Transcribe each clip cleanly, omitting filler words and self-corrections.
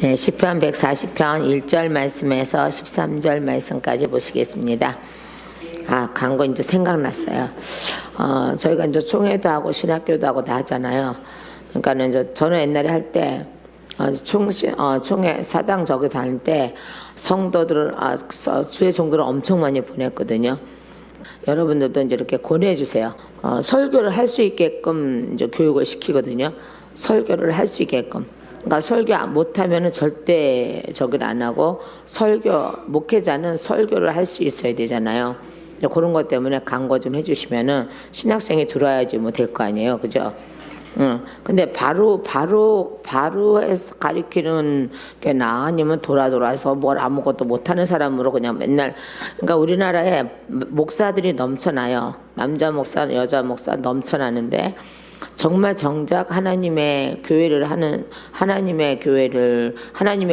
네, 시편 140편 1절 말씀에서 13절 말씀까지 보시겠습니다. 광고 이제 생각났어요. 저희가 이제 총회도 하고 신학교도 하고 다 하잖아요. 그러니까 이제 저는 옛날에 할 때 총회 사당 저기 다닐 때 성도들을 주의 종들을 엄청 많이 보냈거든요. 여러분들도 이제 이렇게 권해주세요. 설교를 할 수 있게끔 이제 교육을 시키거든요. 설교를 할 수 있게끔. 그러니까 설교 못하면은 절대 저기를 안 하고 목회자는 설교를 할 수 있어야 되잖아요. 그런 것 때문에 광고 좀 해주시면은 신학생이 들어와야지 뭐 될 거 아니에요, 그죠? 근데 바로 해서 가리키는 게 나 아니면 돌아서 뭘 아무것도 못하는 사람으로 그냥 맨날. 그러니까 우리나라에 목사들이 넘쳐나요. 남자 목사, 여자 목사 넘쳐나는데 정말 정작 하나님의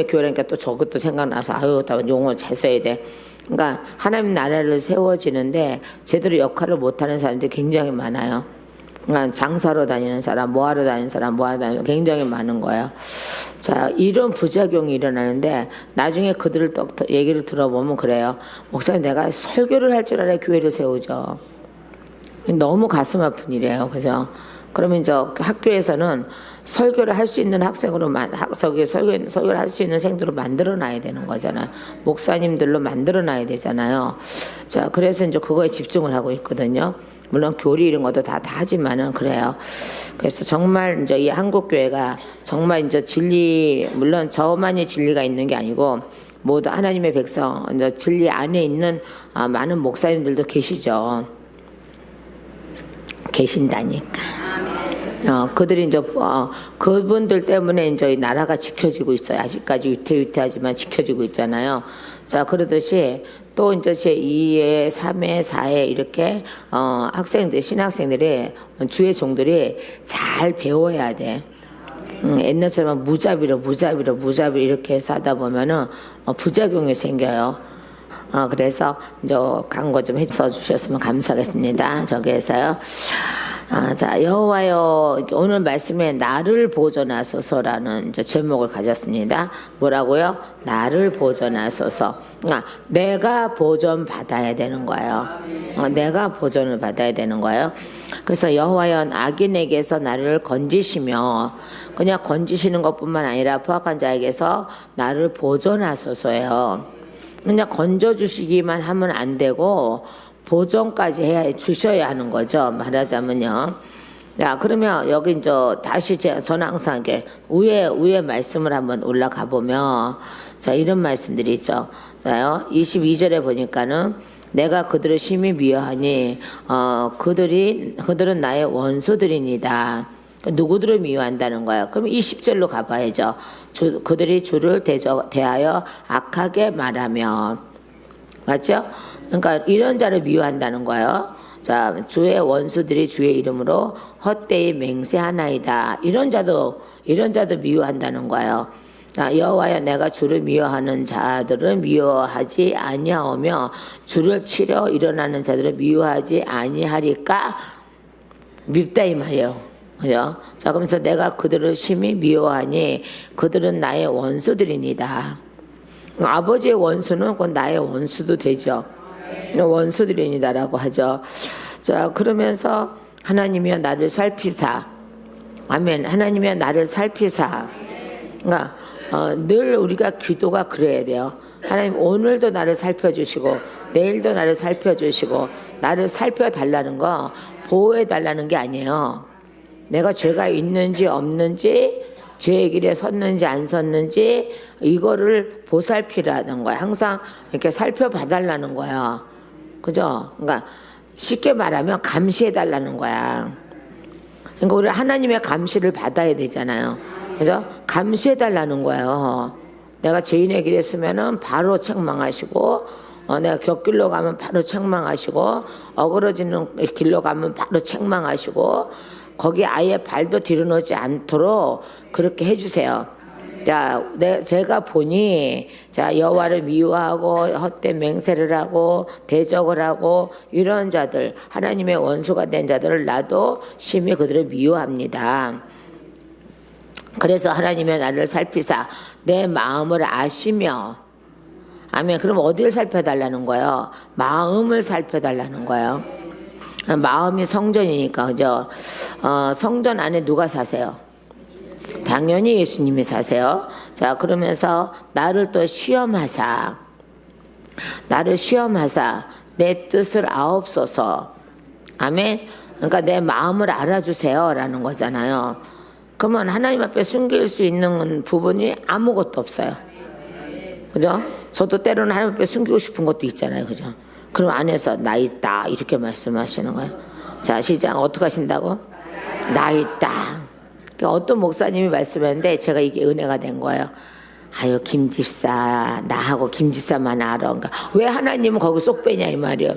교회라니까 또 저것도 생각나서 다 용어 잘 써야 돼. 그러니까 하나님 나라를 세워지는데 제대로 역할을 못하는 사람들이 굉장히 많아요. 그러니까 장사로 다니는 사람, 뭐하러 다니는 사람, 굉장히 많은 거예요. 자, 이런 부작용이 일어나는데 나중에 그들을 또 얘기를 들어보면 그래요. 목사님, 내가 설교를 할 줄 알아야 교회를 세우죠. 너무 가슴 아픈 일이에요. 그죠? 그러면 이제 학교에서는 설교를 할 수 있는 설교를 할 수 있는 생도로 만들어 놔야 되는 거잖아요. 목사님들로 만들어 놔야 되잖아요. 자, 그래서 이제 그거에 집중을 하고 있거든요. 물론 교리 이런 것도 다 하지만은 그래요. 그래서 정말 이제 이 한국 교회가 정말 이제 물론 저만이 진리가 있는 게 아니고 모두 하나님의 백성, 이제 진리 안에 있는 많은 목사님들도 계시죠. 계신다니까. 그들이 이제 그분들 때문에 이제 나라가 지켜지고 있어요. 아직까지 위태위태하지만 지켜지고 있잖아요. 자, 그러듯이 또 이제 제2회, 3회, 4회 이렇게 신학생들이 주의 종들이 잘 배워야 돼. 옛날처럼 무자비로 이렇게 해서 하다 보면은 부작용이 생겨요. 그래서 이제 광고 좀 해서 주셨으면 감사하겠습니다. 저기에서요. 자, 여호와여, 오늘 말씀에 나를 보존하소서라는 이제 제목을 가졌습니다. 뭐라고요? 나를 보존하소서. 내가 보존 받아야 되는 거예요. 내가 보존을 받아야 되는 거예요. 그래서 여호와여, 악인에게서 나를 건지시며, 그냥 건지시는 것뿐만 아니라 포악한 자에게서 나를 보존하소서예요. 그냥 건져주시기만 하면 안 되고 보존까지 주셔야 하는 거죠. 말하자면요. 자, 그러면 여기 이제 다시 저는 항상 이렇게 위에 말씀을 한번 올라가 보면 자, 이런 말씀들이 있죠. 자요, 22절에 보니까는 내가 그들을 심히 미워하니 그들은 나의 원수들이니다. 누구들을 미워한다는 거야. 그럼 20절로 가봐야죠. 그들이 주를 대하여 악하게 말하며, 맞죠? 그러니까 이런 자를 미워한다는 거예요. 자, 주의 원수들이 주의 이름으로 헛되이 맹세하나이다. 이런 자도 미워한다는 거예요. 자, 여호와여, 내가 주를 미워하는 자들을 미워하지 아니하오며 주를 치려 일어나는 자들을 미워하지 아니하리까 밉다 이 말이에요. 그죠? 자, 그러면서 내가 그들을 심히 미워하니 그들은 나의 원수들이니다. 아버지의 원수는 곧 나의 원수도 되죠. 원수들이니다라고 하죠. 자, 그러면서 하나님이여 나를 살피사. 아멘. 하나님이여 나를 살피사. 그러니까 늘 우리가 기도가 그래야 돼요. 하나님, 오늘도 나를 살펴주시고 내일도 나를 살펴주시고 나를 살펴달라는 거 보호해 달라는 게 아니에요. 내가 죄가 있는지 없는지, 죄의 길에 섰는지 안 섰는지 이거를 보살피라는 거야. 항상 이렇게 살펴봐달라는 거야. 그죠? 그러니까 쉽게 말하면 감시해달라는 거야. 그러니까 우리 하나님의 감시를 받아야 되잖아요. 그죠? 감시해달라는 거예요. 내가 죄인의 길에 서면은 바로 책망하시고, 내가 곁길로 가면 바로 책망하시고, 어그러지는 길로 가면 바로 책망하시고, 거기 아예 발도 들여놓지 않도록 그렇게 해주세요. 자, 제가 보니, 자, 여호와를 미워하고 헛된 맹세를 하고 대적을 하고 이런 자들, 하나님의 원수가 된 자들을 나도 심히 그들을 미워합니다. 그래서 하나님의 나를 살피사 내 마음을 아시며. 아멘. 그럼 어디를 살펴달라는 거예요? 마음을 살펴달라는 거예요. 마음이 성전이니까, 그죠? 성전 안에 누가 사세요? 당연히 예수님이 사세요. 자, 그러면서 나를 또 시험하사 내 뜻을 아옵소서. 아멘. 그러니까 내 마음을 알아주세요 라는 거잖아요. 그러면 하나님 앞에 숨길 수 있는 부분이 아무것도 없어요. 그죠? 저도 때로는 하나님 앞에 숨기고 싶은 것도 있잖아요. 그죠? 그럼 안에서 나 있다 이렇게 말씀하시는 거예요. 자, 시작. 어떻게 하신다고? 나 있다. 그러니까 어떤 목사님이 말씀했는데 제가 이게 은혜가 된 거예요. 아유, 김집사, 나하고 김집사만 알아. 그러니까 왜 하나님은 거기 쏙 빼냐 이 말이야.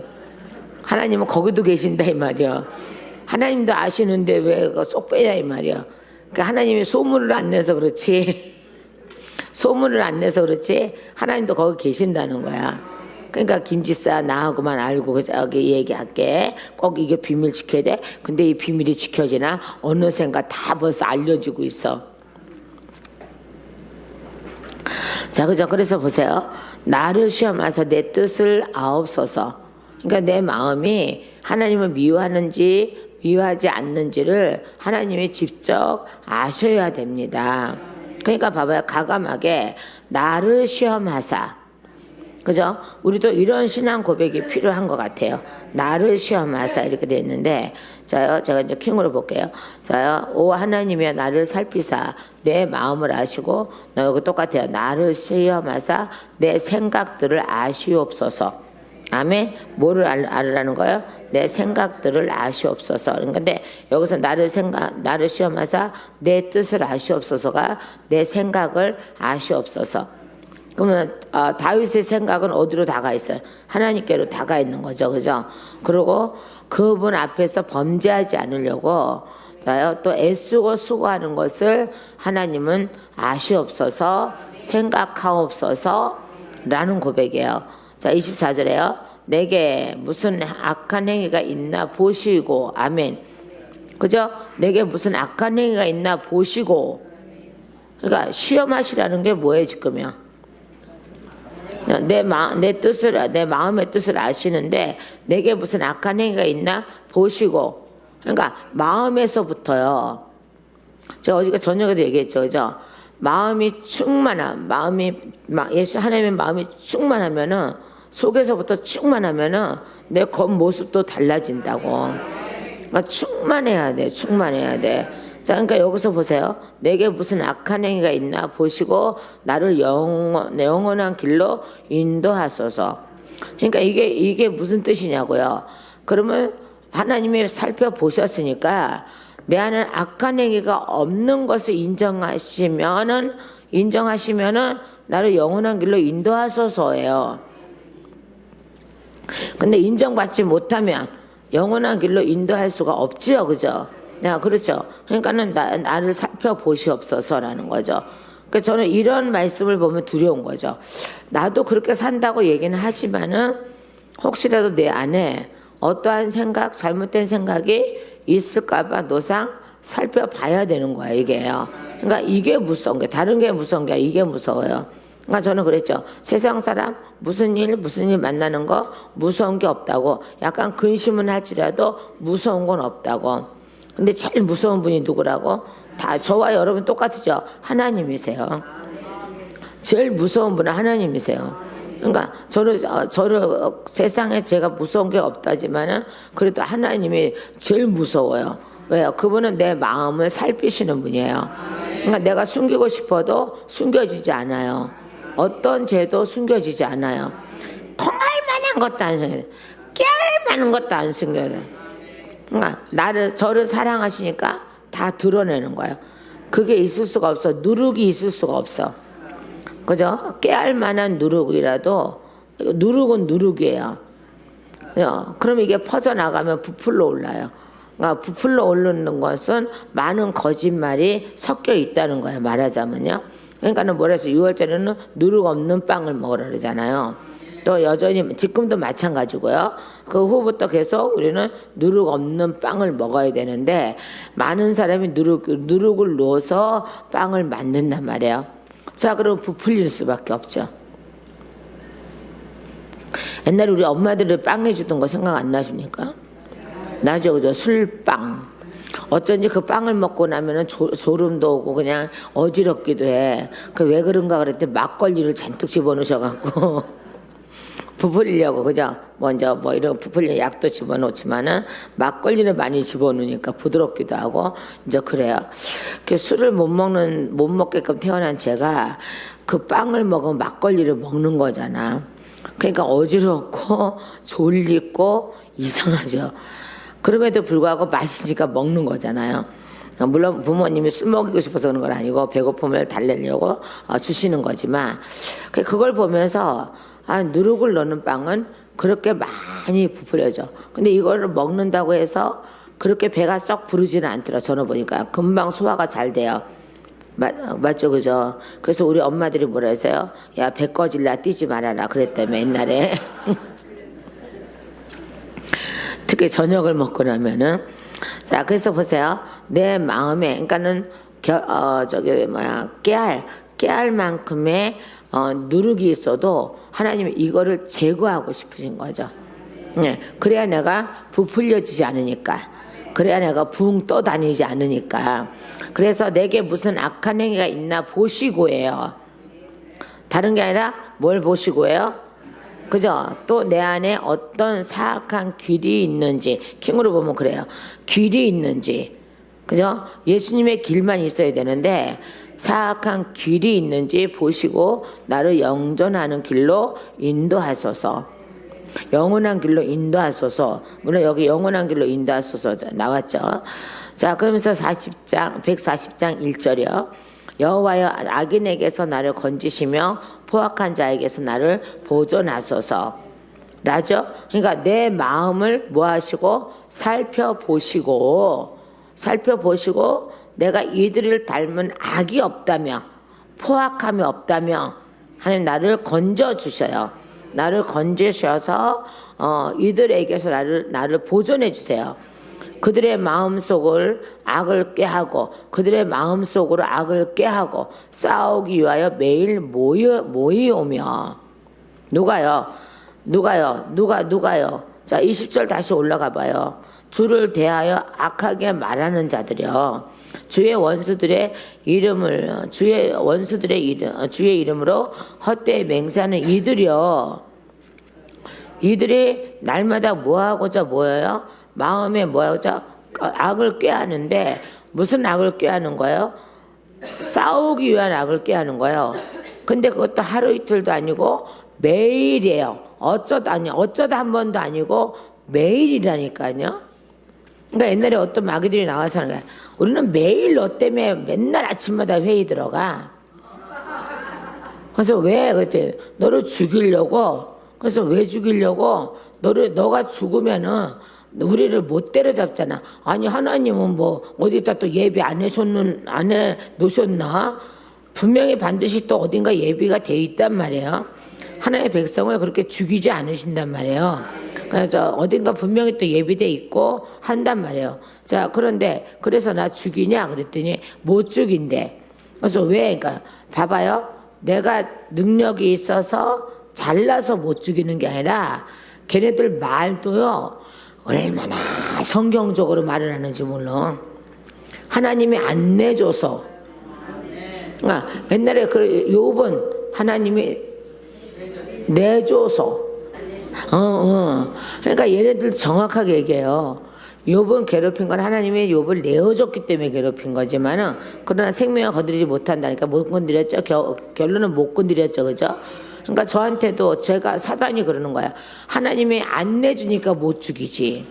하나님은 거기도 계신다 이 말이야. 하나님도 아시는데 왜 쏙 빼냐 이 말이야. 그러니까 하나님이 소문을 안 내서 그렇지. 소문을 안 내서 그렇지. 하나님도 거기 계신다는 거야. 그러니까 김지사 나하고만 알고 여기 얘기할게. 꼭 이게 비밀 지켜야 돼. 근데 이 비밀이 지켜지나 어느샌가 다 벌써 알려지고 있어. 자, 그죠? 그래서 보세요. 나를 시험하사 내 뜻을 아옵소서. 그러니까 내 마음이 하나님을 미워하는지 미워하지 않는지를 하나님이 직접 아셔야 됩니다. 그러니까 봐봐요. 과감하게 나를 시험하사. 그죠? 우리도 이런 신앙 고백이 필요한 것 같아요. 나를 시험하사 이렇게 돼 있는데, 자요, 제가 이제 킹으로 볼게요. 자요, 오 하나님이여 나를 살피사 내 마음을 아시고, 여기 똑같아요. 나를 시험하사 내 생각들을 아시옵소서. 아멘. 뭐를 알으라는 거예요? 내 생각들을 아시옵소서. 근데 여기서 나를 시험하사 내 뜻을 아시옵소서가 내 생각을 아시옵소서. 그러면 다윗의 생각은 어디로 다가 있어요? 하나님께로 다가 있는 거죠, 그죠? 그리고 그분 앞에서 범죄하지 않으려고 또 애쓰고 수고하는 것을 하나님은 아시옵소서, 생각하옵소서라는 고백이에요. 자, 24절에요. 내게 무슨 악한 행위가 있나 보시고, 아멘. 그죠? 내게 무슨 악한 행위가 있나 보시고. 그러니까 시험하시라는 게 뭐예요, 지금요? 내 마음의 뜻을 아시는데 내게 무슨 악한 행위가 있나 보시고. 그러니까 마음에서부터요. 제가 어제 저녁에도 얘기했죠, 그죠? 마음이 예수 하나님의 마음이 충만하면은 속에서부터 충만하면은 내 겉모습도 달라진다고. 그러니까 충만해야 돼. 자, 그러니까 여기서 보세요. 내게 무슨 악한 행위가 있나 보시고 나를 영원한 길로 인도하소서. 그러니까 이게 무슨 뜻이냐고요. 그러면 하나님이 살펴보셨으니까 내 안에 악한 행위가 없는 것을 인정하시면은 나를 영원한 길로 인도하소서예요. 근데 인정받지 못하면 영원한 길로 인도할 수가 없지요, 그죠? 야, 그렇죠. 그러니까는 나를 살펴보시옵소서라는 거죠. 그러니까 저는 이런 말씀을 보면 두려운 거죠. 나도 그렇게 산다고 얘기는 하지만은 혹시라도 내 안에 어떠한 생각, 잘못된 생각이 있을까봐 노상 살펴봐야 되는 거야, 이게요. 그러니까 이게 무서운 게, 다른 게 무서운 게 아니라 이게 무서워요. 그러니까 저는 그랬죠. 세상 사람 무슨 일 만나는 거 무서운 게 없다고. 약간 근심은 할지라도 무서운 건 없다고. 근데 제일 무서운 분이 누구라고? 다 저와 여러분 똑같으죠. 하나님이세요. 제일 무서운 분은 하나님이세요. 그러니까 저를 세상에 제가 무서운 게 없다지만은 그래도 하나님이 제일 무서워요. 왜요? 그분은 내 마음을 살피시는 분이에요. 그러니까 내가 숨기고 싶어도 숨겨지지 않아요. 어떤 죄도 숨겨지지 않아요. 콩알 만한 것도 안 숨겨요. 깨알 만한 것도 안 숨겨요. 그러니까 저를 사랑하시니까 다 드러내는 거예요. 그게 있을 수가 없어. 누룩이 있을 수가 없어. 그죠? 깨알 만한 누룩이라도 누룩은 누룩이에요. 그럼 이게 퍼져나가면 부풀러 올라요. 그러니까 부풀러 오르는 것은 많은 거짓말이 섞여 있다는 거예요. 말하자면요. 그러니까는 뭐라 해서 6월절에는 누룩 없는 빵을 먹으라 그러잖아요. 또 여전히 지금도 마찬가지고요. 그 후부터 계속 우리는 누룩 없는 빵을 먹어야 되는데 많은 사람이 누룩을 넣어서 빵을 만든단 말이에요. 자, 그럼 부풀릴 수밖에 없죠. 옛날에 우리 엄마들이 빵 해주던 거 생각 안 나십니까? 나죠, 그죠? 술빵. 어쩐지 그 빵을 먹고 나면은 졸음도 오고 그냥 어지럽기도 해. 그 왜 그런가 그랬더니 막걸리를 잔뜩 집어넣으셔갖고 부풀리려고, 그죠? 먼저 뭐 이런 부풀리는 약도 집어넣지만은 막걸리를 많이 집어넣으니까 부드럽기도 하고 이제 그래요. 그 술을 못 먹게끔 태어난 제가 그 빵을 먹으면 막걸리를 먹는 거잖아. 그러니까 어지럽고 졸리고 이상하죠. 그럼에도 불구하고 맛있으니까 먹는 거잖아요. 물론 부모님이 술 먹이고 싶어서 그런 건 아니고 배고픔을 달래려고 주시는 거지만 그걸 보면서 누룩을 넣는 빵은 그렇게 많이 부풀려져. 근데 이거를 먹는다고 해서 그렇게 배가 썩 부르지는 않더라. 저는 보니까 금방 소화가 잘 돼요. 맞죠, 그죠? 그래서 우리 엄마들이 뭐라 했어요? 야, 배 꺼질라 뛰지 말아라 그랬다며 옛날에. 특히 저녁을 먹고 나면은. 자, 그래서 보세요. 내 마음에, 그러니까는 깨알 만큼의 누룩이 있어도 하나님이 이거를 제거하고 싶으신 거죠. 네, 그래야 내가 부풀려지지 않으니까. 그래야 내가 붕 떠다니지 않으니까. 그래서 내게 무슨 악한 행위가 있나 보시고예요. 다른 게 아니라 뭘 보시고예요? 그죠? 또 내 안에 어떤 사악한 길이 있는지, 킹으로 보면 그래요. 길이 있는지, 그죠? 예수님의 길만 있어야 되는데 사악한 길이 있는지 보시고 나를 영전하는 길로 인도하소서. 영원한 길로 인도하소서. 물론 여기 영원한 길로 인도하소서 나왔죠. 자, 그러면서 140장 1절이요. 여호와여, 악인에게서 나를 건지시며 포악한 자에게서 나를 보존하소서. 라죠. 그러니까 내 마음을 뭐 하시고 살펴보시고 내가 이들을 닮은 악이 없다며 포악함이 없다며 하나님 나를 건져 주셔요. 나를 건지셔서 이들에게서 나를 보존해 주세요. 그들의 마음속을 악을 꾀하고 그들의 마음속으로 악을 꾀하고 싸우기 위하여 매일 모이오며. 누가요? 자, 20절 다시 올라가 봐요. 주를 대하여 악하게 말하는 자들이요, 주의 이름으로 헛되이 맹세하는 이들이요. 이들이 날마다 뭐하고자 모여요? 마음에 뭐하고자 악을 꾀하는데 무슨 악을 꾀하는 거예요? 싸우기 위한 악을 꾀하는 거예요. 근데 그것도 하루 이틀도 아니고 매일이에요. 어쩌다 한 번도 아니고 매일이라니까요. 그러니까 옛날에 어떤 마귀들이 나와서 하는 거야. 우리는 매일 너 때문에 맨날 아침마다 회의 들어가. 그래서 왜? 그랬더니 너를 죽이려고. 그래서 왜 죽이려고? 너가 죽으면은 우리를 못 때려잡잖아. 아니, 하나님은 뭐 어디다 또 예비 안 해 놓으셨나? 분명히 반드시 또 어딘가 예비가 돼 있단 말이에요. 하나님의 백성을 그렇게 죽이지 않으신단 말이에요. 그래서 어딘가 분명히 또 예비돼 있고 한단 말이에요. 자, 그래서 나 죽이냐 그랬더니 못 죽인대. 그래서 왜? 그러니까 봐봐요. 내가 능력이 있어서 잘나서 못 죽이는 게 아니라 걔네들 말도요, 얼마나 성경적으로 말을 하는지 몰라. 하나님이 안 내줘서. 옛날에 그 욥은 하나님이 내줘서. 그러니까 얘네들 정확하게 얘기해요. 욥은 괴롭힌 건 하나님이 욥을 내어줬기 때문에 괴롭힌 거지만은, 그러나 생명을 건드리지 못한다니까 못 건드렸죠. 결론은 못 건드렸죠, 그죠? 그러니까 저한테도 제가 사단이 그러는 거야. 하나님이 안 내주니까 못 죽이지.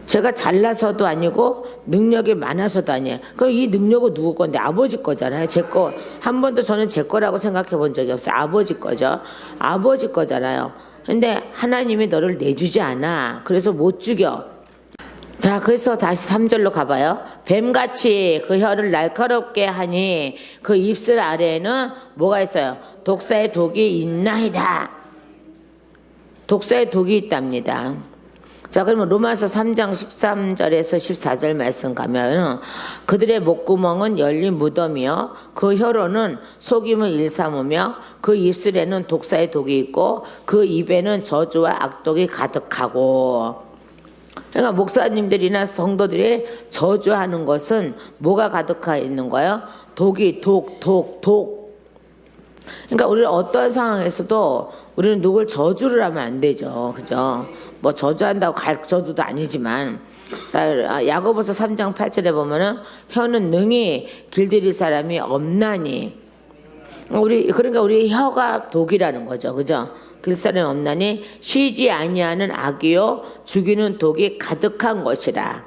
제가 잘나서도 아니고 능력이 많아서도 아니에요. 그럼 이 능력은 누구 건데? 아버지 거잖아요. 제 거. 한 번도 저는 제 거라고 생각해 본 적이 없어요. 아버지 거죠. 아버지 거잖아요. 근데 하나님이 너를 내주지 않아. 그래서 못 죽여. 자, 그래서 다시 3절로 가봐요. 뱀같이 그 혀를 날카롭게 하니 그 입술 아래에는 뭐가 있어요? 독사의 독이 있나이다. 독사에 독이 있답니다. 자, 그러면 로마서 3장 13절에서 14절 말씀 가면 그들의 목구멍은 열린 무덤이요 그 혀로는 속임을 일삼으며 그 입술에는 독사의 독이 있고 그 입에는 저주와 악독이 가득하고. 그러니까 목사님들이나 성도들이 저주하는 것은 뭐가 가득하 있는 거예요? 독이 독. 그러니까 우리는 어떠한 상황에서도 우리는 누굴 저주를 하면 안 되죠. 그죠? 뭐 저주한다고 갈 저주도 아니지만. 자, 야고보서 3장 8절에 보면은 혀는 능히 길들일 사람이 없나니. 그러니까 우리 혀가 독이라는 거죠. 그죠? 길 사람이 없나니 쉬지 아니하는 악이요 죽이는 독이 가득한 것이라.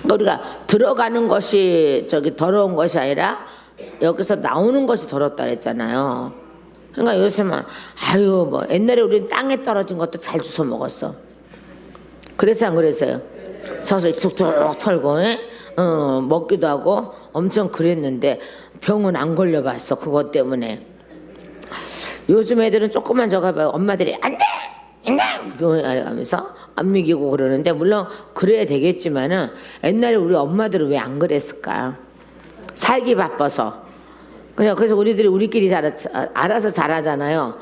그러니까 우리가 들어가는 것이 더러운 것이 아니라 여기서 나오는 것이 더럽다 그랬잖아요. 그러니까 요즘은 뭐 옛날에 우리는 땅에 떨어진 것도 잘 주워 먹었어. 그래서 안 그랬어요? 서서 툭툭 털고 먹기도 하고 엄청 그랬는데 병은 안 걸려봤어. 그것 때문에. 요즘 애들은 조금만 저거 봐요. 엄마들이 안 돼! 하면서 안 먹이고 그러는데 물론 그래야 되겠지만은 옛날에 우리 엄마들은 왜 안 그랬을까? 살기 바빠서. 그래서 우리끼리 알아서 잘하잖아요.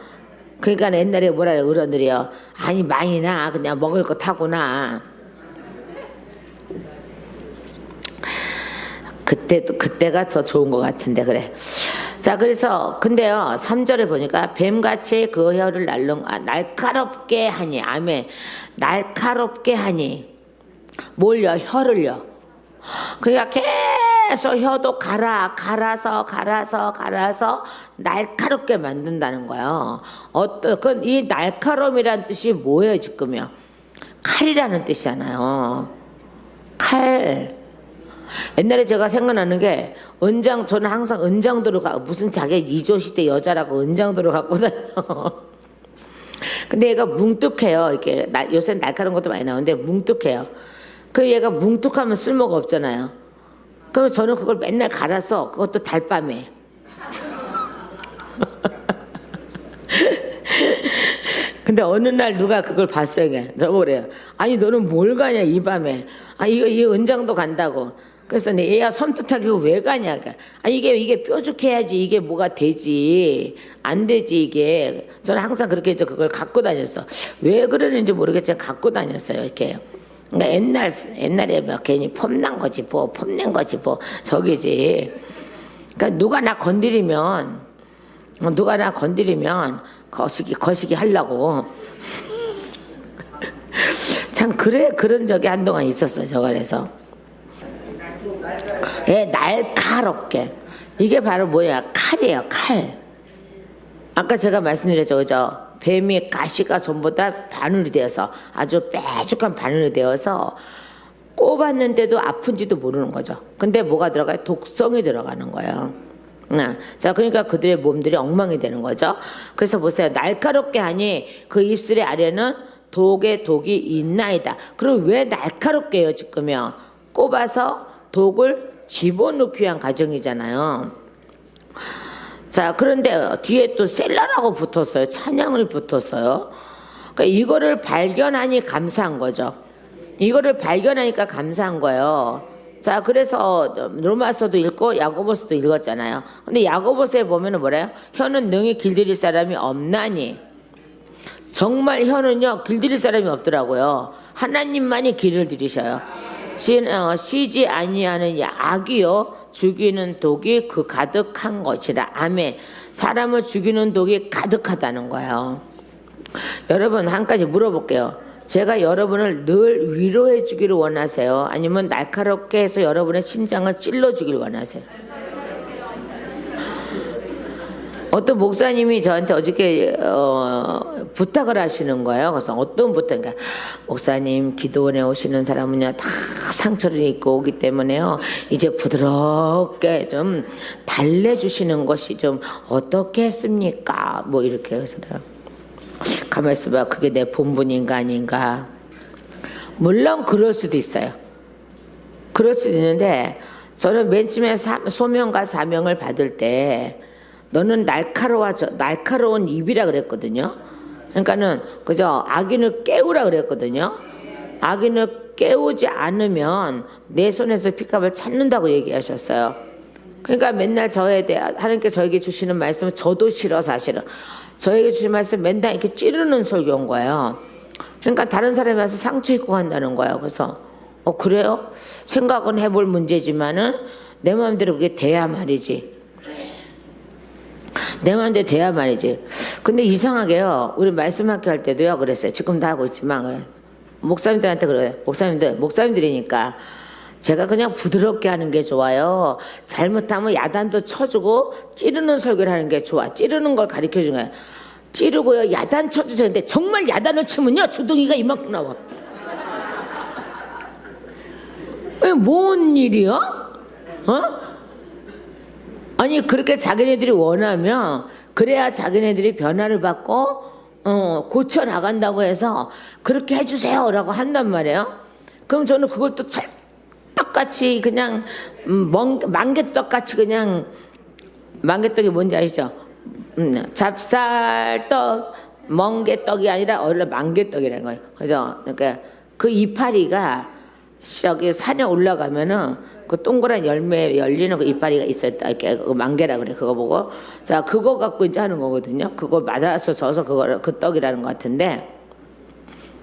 그러니까 옛날에 뭐라 그래, 어른들이요. 아니, 많이 나. 그냥 먹을 거 타구나. 그때가 더 좋은 것 같은데, 그래. 자, 그래서, 근데요, 3절에 보니까 뱀같이 그 혀를 날카롭게 하니, 아멘. 날카롭게 하니. 뭘요? 혀를요. 그러니까 계속 혀도 갈아서 날카롭게 만든다는 거예요. 이 날카로움이란 뜻이 뭐예요, 지금요? 칼이라는 뜻이잖아요. 칼. 옛날에 제가 생각나는 게 저는 항상 은장도를 무슨 자기 2조 시대 여자라고 은장도를 갖고 다녀. 근데 얘가 뭉툭해요. 이렇게 요새 날카로운 것도 많이 나오는데 뭉툭해요. 그 얘가 뭉툭하면 쓸모가 없잖아요. 그럼 저는 그걸 맨날 갈아서 그것도 달밤에. 근데 어느 날 누가 그걸 봤어요. 저보래요. 아니 너는 뭘 가냐 이 밤에. 이 은장도 간다고. 그래서 얘야 섬뜩하게 왜 가냐. 이게 뾰족해야지 이게 뭐가 되지. 안 되지 이게. 저는 항상 그렇게 그걸 갖고 다녔어. 왜 그러는지 모르겠지만 갖고 다녔어요. 이렇게. 그러니까 옛날에 뭐 괜히 폼난 거지 폼낸 거지 저기지. 그러니까 누가 나 건드리면 거시기 하려고. 참 그런 적이 한동안 있었어요. 저 그래서 날카롭게. 이게 바로 뭐야? 칼이에요. 칼. 아까 제가 말씀드렸죠. 그죠? 뱀이 가시가 전부 다 바늘이 되어서 아주 빼죽한 바늘이 되어서 꼽았는데도 아픈지도 모르는 거죠. 근데 뭐가 들어가요? 독성이 들어가는 거예요. 자, 그러니까 그들의 몸들이 엉망이 되는 거죠. 그래서 보세요. 날카롭게 하니 그 입술의 아래는 독이 있나이다. 그럼 왜 날카롭게 해요 지금요? 꼽아서 독을 집어넣기 위한 과정이잖아요. 자, 그런데 뒤에 또 셀러라고 붙었어요. 찬양을 붙었어요. 그러니까 이거를 발견하니 감사한 거죠. 이거를 발견하니까 감사한 거예요. 자, 그래서 로마서도 읽고 야고보서도 읽었잖아요. 근데 야고보서에 보면은 뭐래요? 혀는 능히 길들일 사람이 없나니. 정말 혀는요 길들일 사람이 없더라고요. 하나님만이 길을 들이셔요. 쉬지 아니하는 악이요 죽이는 독이 그 가득한 것이라. 아멘. 사람을 죽이는 독이 가득하다는 거예요. 여러분 한 가지 물어볼게요. 제가 여러분을 늘 위로해 주기를 원하세요? 아니면 날카롭게 해서 여러분의 심장을 찔러 주길 원하세요? 어떤 목사님이 저한테 어저께 부탁을 하시는 거예요. 그래서 어떤 부탁인가? 목사님, 기도원에 오시는 사람은요 다 상처를 입고 오기 때문에요 이제 부드럽게 좀 달래주시는 것이 좀 어떻겠습니까? 뭐 이렇게 해서 내가 가만히 있어봐. 그게 내 본분인가 아닌가? 물론 그럴 수도 있어요. 그럴 수도 있는데 저는 맨 처음에 소명과 사명을 받을 때 너는 날카로운 입이라 그랬거든요. 그러니까는 그저 악인을 깨우라 그랬거든요. 악인을 깨우지 않으면 내 손에서 핏값을 찾는다고 얘기하셨어요. 그러니까 맨날 저에 대해 하나님께 저에게 주시는 말씀은 저도 싫어 사실은. 저에게 주신 말씀 맨날 이렇게 찌르는 설교인 거예요. 그러니까 다른 사람이 와서 상처 입고 간다는 거예요. 그래서 그래요? 생각은 해볼 문제지만은 내 마음대로 그게 돼야 말이지. 내 마음대로 돼야 말이지. 근데 이상하게요. 우리 말씀학교 할 때도요 그랬어요. 지금도 하고 있지만 그래. 목사님들한테 그래요. 목사님들이니까 제가 그냥 부드럽게 하는 게 좋아요. 잘못하면 야단도 쳐주고 찌르는 설교를 하는 게 좋아. 찌르는 걸 가르쳐 준 거예요. 찌르고요 야단 쳐주세요. 근데 정말 야단을 치면요 주둥이가 이만큼 나와. 뭔 일이야? 아니 그렇게 자기네들이 원하면 그래야 자기네들이 변화를 받고 고쳐 나간다고 해서 그렇게 해주세요 라고 한단 말이에요. 그럼 저는 그걸 또 떡같이 그냥 만개떡같이 그냥 만개떡이 뭔지 아시죠? 잡쌀떡 멍게떡이 아니라 원래 만개떡이라는 거예요. 그죠? 그러니까 그 이파리가 저기 산에 올라가면은 그 동그란 열매 열리는 그 이파리가 있었다. 이렇게 그 만개라 그래. 그거 보고 자 그거 갖고 이제 하는 거거든요. 그거 맞아서 져서 그 떡이라는 것 같은데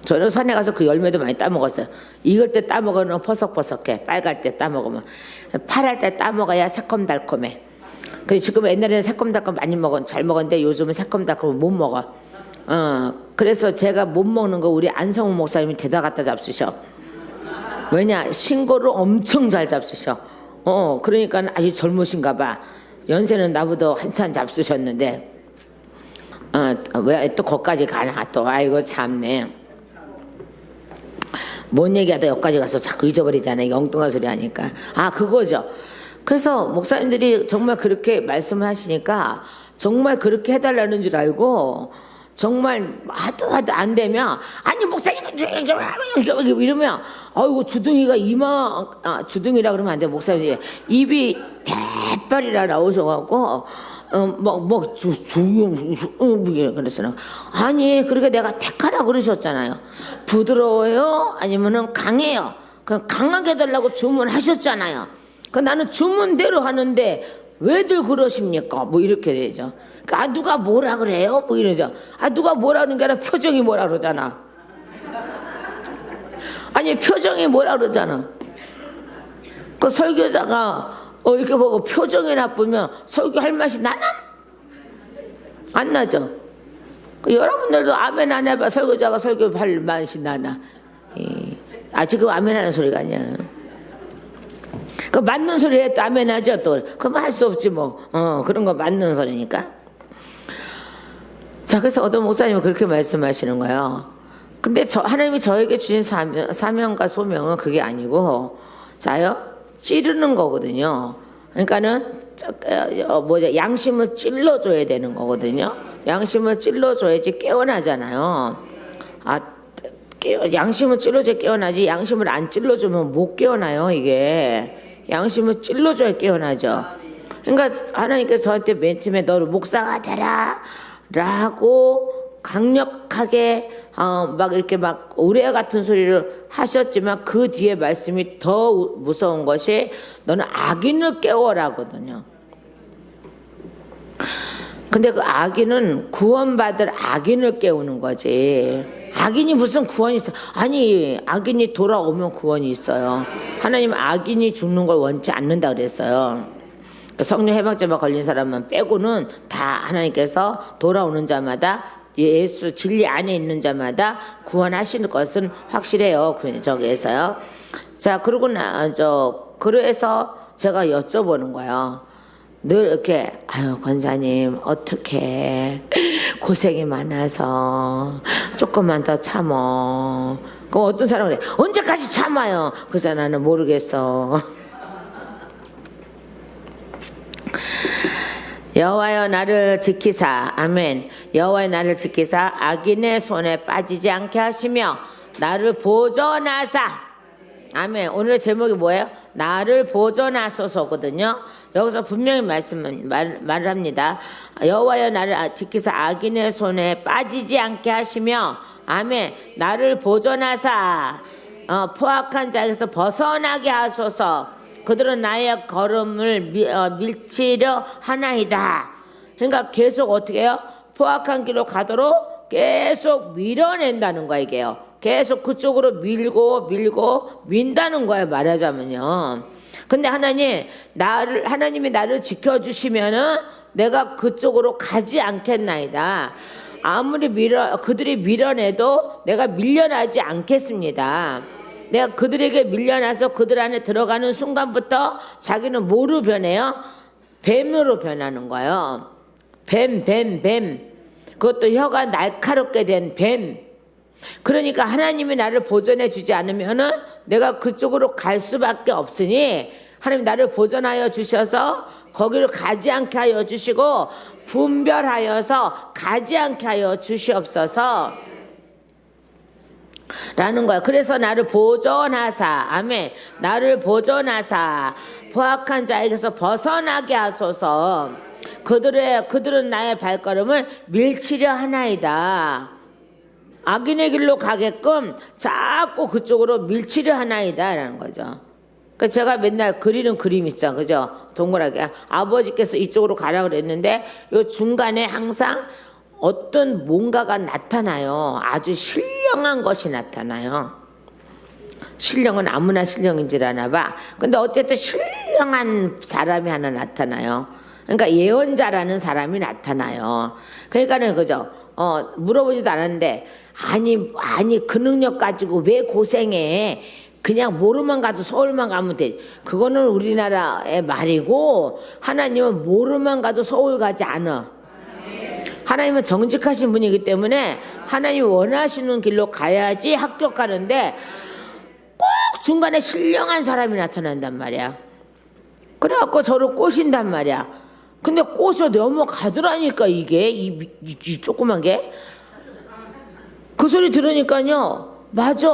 저는 산에 가서 그 열매도 많이 따 먹었어요. 익을 때 따 먹으면 퍼석퍼석해. 빨갈 때 따 먹으면 파랄 때 따 먹어야 새콤달콤해. 그래서 지금 옛날에는 새콤달콤 많이 잘 먹었는데 요즘은 새콤달콤 못 먹어. 그래서 제가 못 먹는 거 우리 안성우 목사님이 대다 갖다 잡수셔. 왜냐 신고를 엄청 잘 잡수셔. 그러니까 아주 젊으신가 봐. 연세는 나보다 한참 잡수셨는데 왜 또 거기까지 가나 또. 아이고 참네. 뭔 얘기하다 여기까지 가서 자꾸 잊어버리잖아요. 엉뚱한 소리 하니까. 그거죠. 그래서 목사님들이 정말 그렇게 말씀을 하시니까 정말 그렇게 해달라는 줄 알고 정말 하도 안 되면 아니 목사님 이러면 아이고 주둥이가 주둥이라 그러면 안 돼. 목사님 입이 대빨이라 나오셔갖고 그랬어요. 아니 그렇게 내가 택하라 그러셨잖아요. 부드러워요 아니면은 강해요. 그냥 강하게 해달라고 주문하셨잖아요. 나는 주문대로 하는데 왜들 그러십니까? 뭐 이렇게 되죠. 누가 뭐라 그래요? 뭐 이러죠. 누가 뭐라 그러는 게 아니라 표정이 뭐라 그러잖아. 아니 표정이 뭐라 그러잖아. 그 설교자가 이렇게 보고 표정이 나쁘면 설교할 맛이 나나? 안 나죠. 여러분들도 아멘 안 해봐. 설교자가 설교할 맛이 나나? 지금 아멘 하는 소리가 아니야. 그 맞는 소리에 또 아멘 하죠. 또 그럼 할 수 없지 뭐. 그런 거 맞는 소리니까. 자, 그래서 어떤 목사님은 그렇게 말씀하시는 거예요. 근데 하나님이 저에게 주신 사명과 소명은 그게 아니고 자요 찌르는 거거든요. 그러니까는 양심을 찔러줘야 되는 거거든요. 양심을 찔러줘야지 깨어나잖아요. 양심을 찔러줘야 깨어나지. 양심을 안 찔러주면 못 깨어나요. 이게 양심을 찔러줘야 깨어나죠. 그러니까 하나님께서 저한테 맨 처음에 너를 목사가 되라 라고 강력하게 막 이렇게 막 우레 같은 소리를 하셨지만 그 뒤에 말씀이 더 무서운 것이 너는 악인을 깨워라거든요. 근데 그 악인은 구원받을 악인을 깨우는 거지. 악인이 무슨 구원이 있어? 아니 악인이 돌아오면 구원이 있어요. 하나님은 악인이 죽는 걸 원치 않는다 그랬어요. 성령 해방제만 걸린 사람만 빼고는 다 하나님께서 돌아오는 자마다 예수 진리 안에 있는 자마다 구원하시는 것은 확실해요. 저기에서요. 자 그러고 그래서 제가 여쭤보는 거예요. 늘 이렇게 권사님 어떻게 고생이 많아서 조금만 더 참어. 그럼 어떤 사람은 그래 언제까지 참아요? 그래서 나는 모르겠어. 여호와여 나를 지키사 아멘. 여호와여 나를 지키사 악인의 손에 빠지지 않게 하시며 나를 보존하사 아멘. 오늘의 제목이 뭐예요? 나를 보존하소서거든요. 여기서 분명히 말을 합니다. 여호와여 나를 지키사 악인의 손에 빠지지 않게 하시며 아멘. 나를 보존하사 포악한 자에게서 벗어나게 하소서. 그들은 나의 걸음을 밀치려 하나이다. 그러니까 계속 어떻게 해요? 포악한 길로 가도록 계속 밀어낸다는 거야 이게요. 계속 그쪽으로 밀고 민다는 거예요 말하자면요. 근데 하나님이 나를 지켜주시면은 내가 그쪽으로 가지 않겠나이다. 아무리 그들이 밀어내도 내가 밀려나지 않겠습니다. 내가 그들에게 밀려나서 그들 안에 들어가는 순간부터 자기는 뭐로 변해요? 뱀으로 변하는 거예요. 뱀. 그것도 혀가 날카롭게 된 뱀. 그러니까 하나님이 나를 보존해 주지 않으면은 내가 그쪽으로 갈 수밖에 없으니 하나님 나를 보존하여 주셔서 거기를 가지 않게 하여 주시고 분별하여서 가지 않게 하여 주시옵소서 라는 거야. 그래서 나를 보존하사 아멘. 나를 보존하사 포악한 자에게서 벗어나게 하소서. 그들은 나의 발걸음을 밀치려 하나이다. 악인의 길로 가게끔 자꾸 그쪽으로 밀치려 하나이다 라는 거죠. 그러니까 제가 맨날 그리는 그림 있죠. 그죠? 동그랗게 아버지께서 이쪽으로 가라 그랬는데 요 중간에 항상 어떤 뭔가가 나타나요. 아주 신령한 것이 나타나요. 신령은 아무나 신령인 줄 아나 봐. 근데 어쨌든 신령한 사람이 하나 나타나요. 그러니까 예언자라는 사람이 나타나요. 그러니까는 그죠? 물어보지도 않았는데 아니 그 능력 가지고 왜 고생해? 그냥 모르만 가도 서울만 가면 돼. 그거는 우리나라의 말이고 하나님은 모르만 가도 서울 가지 않아. 하나님은 정직하신 분이기 때문에 하나님이 원하시는 길로 가야지 합격하는데 꼭 중간에 신령한 사람이 나타난단 말이야. 그래갖고 저를 꼬신단 말이야. 근데 꼬셔 넘어가더라니까 이게 이 조그만 게. 그 소리 들으니까요. 맞아.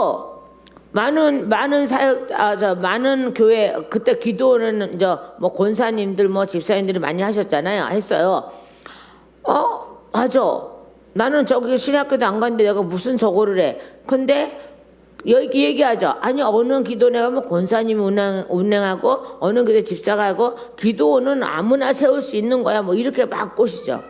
많은 사역 많은 교회 그때 기도는 뭐 권사님들 뭐 집사님들이 많이 하셨잖아요. 했어요. 맞아. 나는 저기 신학교도 안 갔는데 내가 무슨 저거를 해. 근데 여기 얘기하죠. 아니 어느 기도원에 가면 권사님이 운행하고 어느 기도 집사가 하고 기도원은 아무나 세울 수 있는 거야. 뭐 이렇게 막 꼬시죠.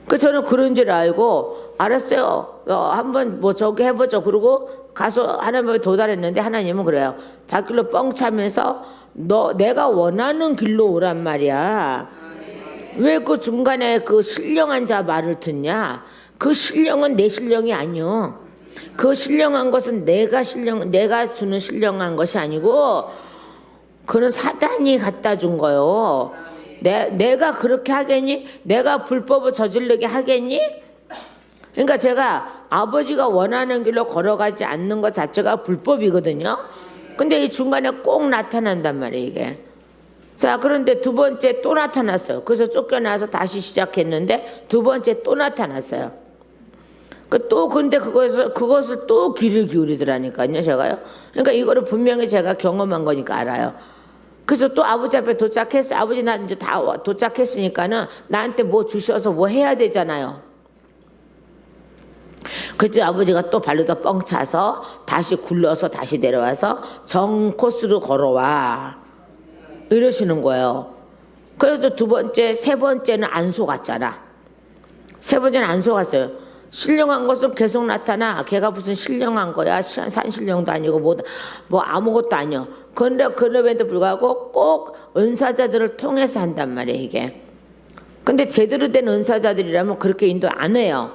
그 저는 그런 줄 알고 알았어요. 한번 뭐 저기 해보죠. 그러고 가서 하나님에 도달했는데 하나님은 그래요. 발길로 뻥 차면서 내가 원하는 길로 오란 말이야. 왜 그 중간에 그 신령한 자 말을 듣냐? 그 신령은 내 신령이 아니요. 그 신령한 것은 내가 주는 신령한 것이 아니고 그는 사단이 갖다 준 거요. 내가 그렇게 하겠니? 내가 불법을 저지르게 하겠니? 그러니까 제가 아버지가 원하는 길로 걸어가지 않는 것 자체가 불법이거든요. 근데 이 중간에 꼭 나타난단 말이에요, 이게. 자, 그런데 두 번째 또 나타났어요. 그래서 쫓겨나서 다시 시작했는데 두 번째 또 나타났어요. 근데 그것을 또 귀를 기울이더라니까요, 제가요. 그러니까 이거를 분명히 제가 경험한 거니까 알아요. 그래서 또 아버지 앞에 도착했어요. 아버지 나 이제 다 도착했으니까는 나한테 뭐 주셔서 뭐 해야 되잖아요. 그때 아버지가 또 발로다 뻥 차서 다시 굴러서 다시 내려와서 정 코스로 걸어와 이러시는 거예요. 그래도 세 번째는 안 속았잖아. 세 번째는 안 속았어요. 신령한 것은 계속 나타나. 걔가 무슨 신령한 거야? 산신령도 아니고 뭐 아무것도 아니요. 그런데 그럼에도 불구하고 꼭 은사자들을 통해서 한단 말이에요, 이게. 근데 제대로 된 은사자들이라면 그렇게 인도 안 해요.